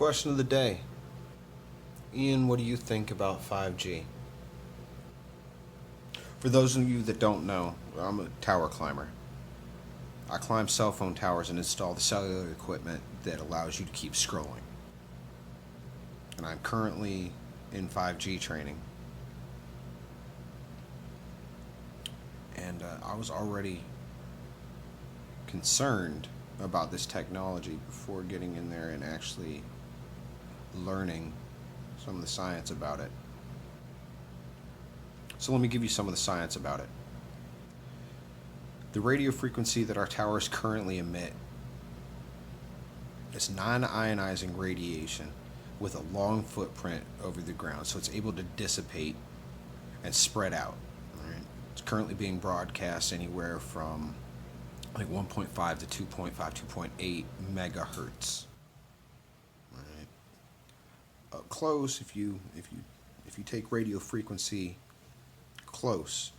Question of the day. Ian, what do you think about 5G? For those of you that don't know, I'm a tower climber. I climb cell phone towers and install the cellular equipment that allows you to keep scrolling. And I'm currently in 5G training. And I was already concerned about this technology before getting in there and actually learning some of the science about it. So let me give you some of the science about it. The radio frequency that our towers currently emit is non-ionizing radiation with a long footprint over the ground, so it's able to dissipate and spread out. Right? It's currently being broadcast anywhere from like 1.5 to 2.5, 2.8 megahertz. Right? Up close, if you take radio frequency close,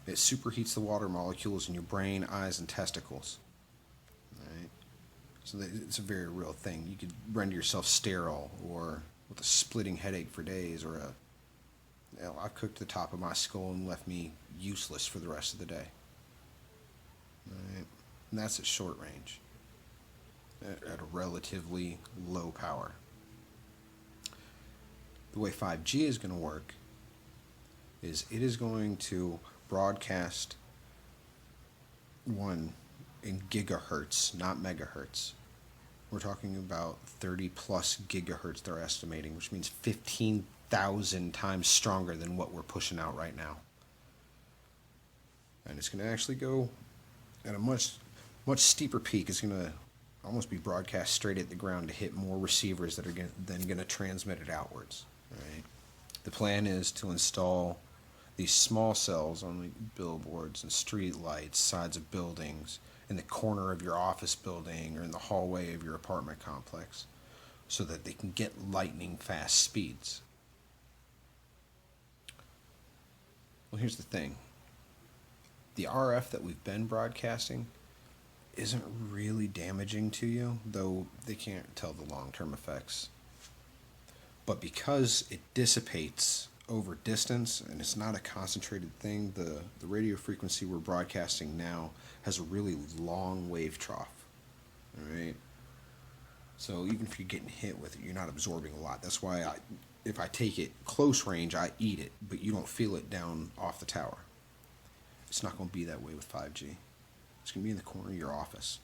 it superheats the water molecules in your brain, eyes, and testicles. Right? So it's a very real thing. You could render yourself sterile or with a splitting headache for days, or I cooked the top of my skull and left me useless for the rest of the day. Right? And that's at short range, at a relatively low power. The way 5G is going to work is it is going to broadcast in gigahertz, not megahertz. We're talking about 30 plus gigahertz they're estimating, which means 15,000 times stronger than what we're pushing out right now. And it's going to actually go at a much steeper peak. It's going to almost be broadcast straight at the ground to hit more receivers that are then going to transmit it outwards. Right? The plan is to install these small cells on the billboards and street lights, sides of buildings, in the corner of your office building or in the hallway of your apartment complex, so that they can get lightning fast speeds. Well, here's the thing. The RF that we've been broadcasting isn't really damaging to you, though they can't tell the long-term effects. But because it dissipates over distance and it's not a concentrated thing, the radio frequency we're broadcasting now has a really long wave trough. Alright? So even if you're getting hit with it, you're not absorbing a lot. That's why if I take it close range, I eat it, but you don't feel it down off the tower. It's not going to be that way with 5G. It's going to be in the corner of your office.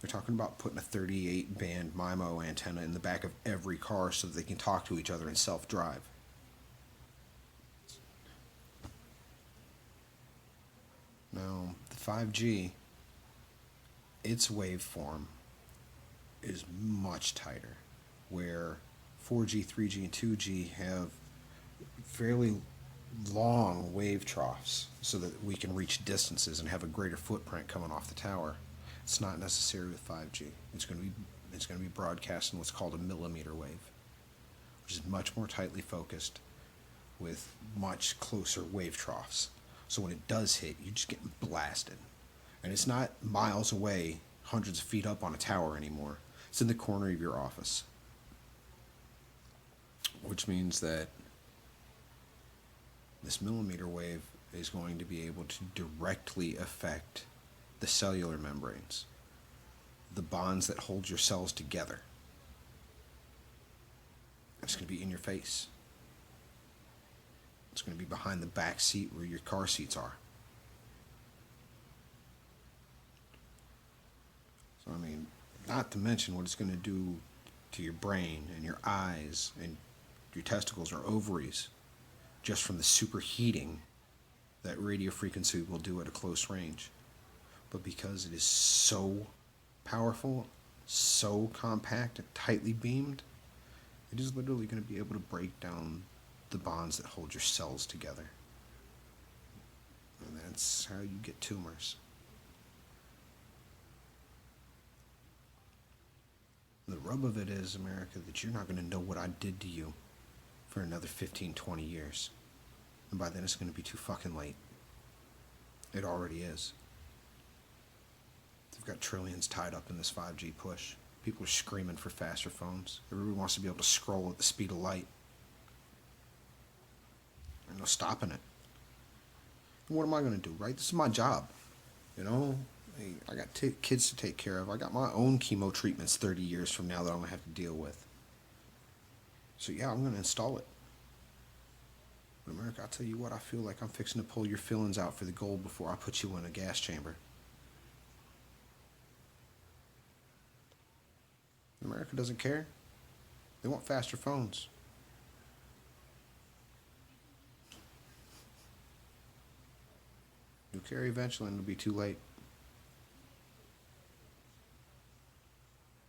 They're talking about putting a 38 band MIMO antenna in the back of every car so that they can talk to each other and self-drive. Now, the 5G, its waveform is much tighter, where 4G, 3G, and 2G have fairly long wave troughs so that we can reach distances and have a greater footprint coming off the tower. It's not necessary with 5G. It's going to be broadcast in what's called a millimeter wave, which is much more tightly focused with much closer wave troughs. So when it does hit, you just get blasted. And it's not miles away, hundreds of feet up on a tower anymore. It's in the corner of your office. Which means that this millimeter wave is going to be able to directly affect the cellular membranes, the bonds that hold your cells together. It's going to be in your face. It's going to be behind the back seat where your car seats are. So, not to mention what it's going to do to your brain and your eyes and your testicles or ovaries just from the superheating that radio frequency will do at a close range. But because it is so powerful, so compact and tightly beamed, it is literally going to be able to break down the bonds that hold your cells together. And that's how you get tumors. The rub of it is, America, that you're not going to know what I did to you for another 15, 20 years. And by then it's going to be too fucking late. It already is. They've got trillions tied up in this 5G push. People are screaming for faster phones. Everybody wants to be able to scroll at the speed of light. There's no stopping it. And what am I going to do, right? This is my job. You know, hey, I got kids to take care of. I got my own chemo treatments 30 years from now that I'm going to have to deal with. So yeah, I'm going to install it. But America, I'll tell you what, I feel like I'm fixing to pull your fillings out for the gold before I put you in a gas chamber. America doesn't care. They want faster phones. You'll carry eventually and it'll be too late.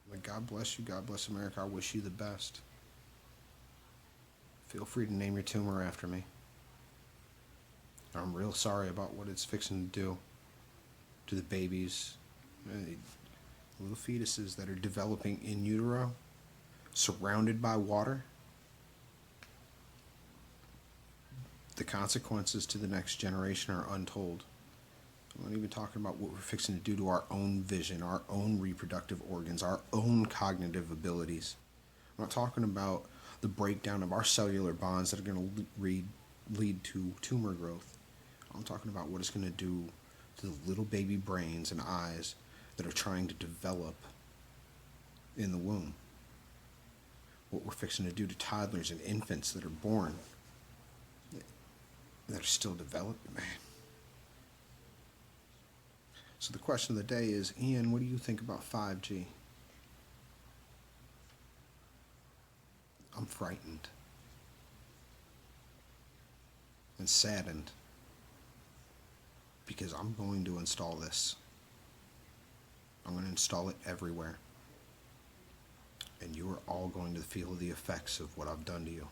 Like, God bless you. God bless America. I wish you the best. Feel free to name your tumor after me. I'm real sorry about what it's fixing to do to the babies, little fetuses that are developing in utero, surrounded by water. The consequences to the next generation are untold. I'm not even talking about what we're fixing to do to our own vision, our own reproductive organs, our own cognitive abilities. I'm not talking about the breakdown of our cellular bonds that are going to lead to tumor growth. I'm talking about what it's going to do to the little baby brains and eyes that are trying to develop in the womb. What we're fixing to do to toddlers and infants that are born, that are still developing, man. So the question of the day is, Ian, what do you think about 5G? I'm frightened and saddened because I'm going to install this. I'm going to install it everywhere. And you are all going to feel the effects of what I've done to you.